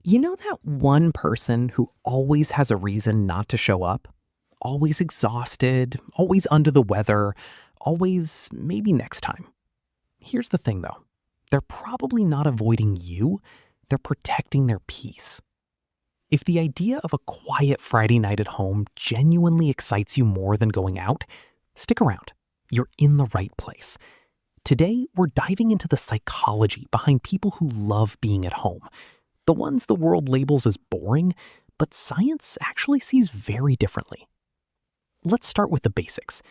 You know that one person who always has a reason not to show up? Always exhausted, always under the weather, always maybe next time. Here's the thing though, they're probably not avoiding you, they're protecting their peace. If the idea of a quiet Friday night at home genuinely excites you more than going out, stick around. You're in the right place. Today, we're diving into the psychology behind people who love being at home. The ones the world labels as boring, but science actually sees very differently. Let's start with the basics.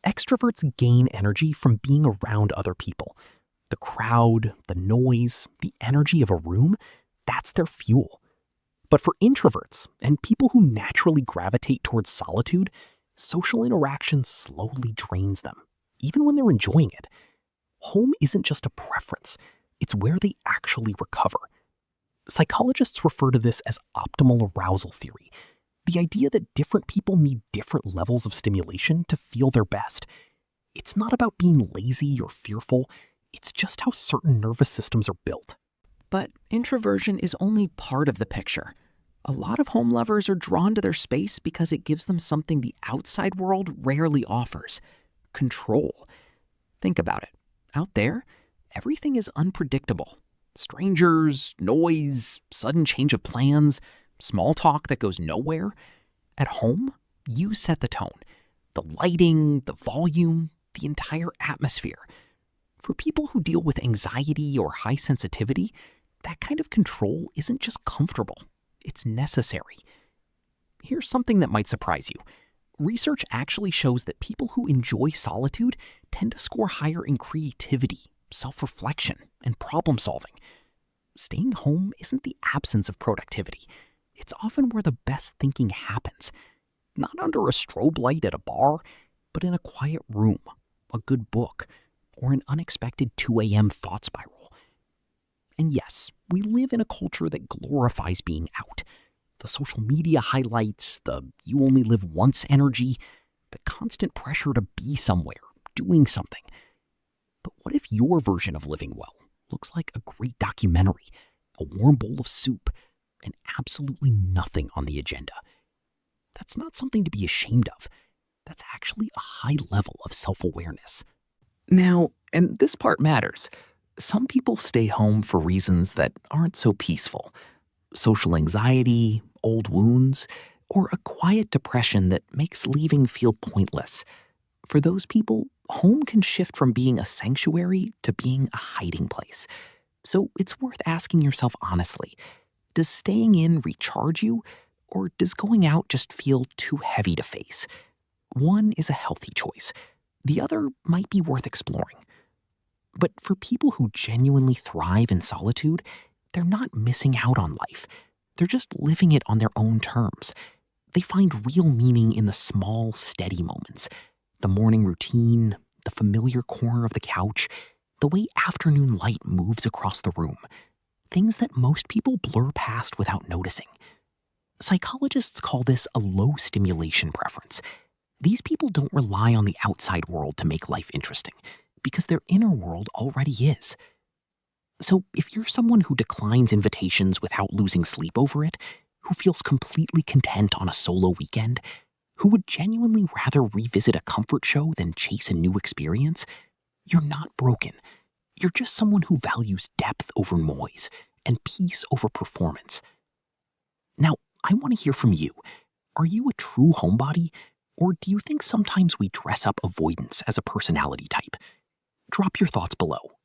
Extroverts gain energy from being around other people. The crowd, the noise, the energy of a room, that's their fuel. But for introverts and people who naturally gravitate towards solitude, social interaction slowly drains them, even when they're enjoying it. Home isn't just a preference, it's where they actually recover. Psychologists refer to this as optimal arousal theory, the idea that different people need different levels of stimulation to feel their best. It's not about being lazy or fearful, it's just how certain nervous systems are built. But introversion is only part of the picture. A lot of home lovers are drawn to their space because it gives them something the outside world rarely offers: control. Think about it. Out there, everything is unpredictable. Strangers, noise, sudden change of plans, small talk that goes nowhere. At home, you set the tone. The lighting, the volume, the entire atmosphere. For people who deal with anxiety or high sensitivity, that kind of control isn't just comfortable, it's necessary. Here's something that might surprise you. Research actually shows that people who enjoy solitude tend to score higher in creativity, self-reflection, and problem-solving. Staying home isn't the absence of productivity. It's often where the best thinking happens. Not under a strobe light at a bar, but in a quiet room, a good book, or an unexpected 2 a.m. thought spiral. And yes, we live in a culture that glorifies being out. The social media highlights, the you only live once energy, the constant pressure to be somewhere, doing something. But what if your version of living well looks like a great documentary, a warm bowl of soup, and absolutely nothing on the agenda? That's not something to be ashamed of. That's actually a high level of self-awareness. Now, and this part matters, some people stay home for reasons that aren't so peaceful. Social anxiety, old wounds, or a quiet depression that makes leaving feel pointless. For those people, home can shift from being a sanctuary to being a hiding place. So it's worth asking yourself honestly, does staying in recharge you, or does going out just feel too heavy to face? One is a healthy choice. The other might be worth exploring. But for people who genuinely thrive in solitude, they're not missing out on life. They're just living it on their own terms. They find real meaning in the small, steady moments. The morning routine, the familiar corner of the couch, the way afternoon light moves across the room. Things that most people blur past without noticing. Psychologists call this a low stimulation preference. These people don't rely on the outside world to make life interesting, because their inner world already is. So if you're someone who declines invitations without losing sleep over it, who feels completely content on a solo weekend, who would genuinely rather revisit a comfort show than chase a new experience, you're not broken. You're just someone who values depth over noise and peace over performance. Now, I want to hear from you. Are you a true homebody, or do you think sometimes we dress up avoidance as a personality type? Drop your thoughts below.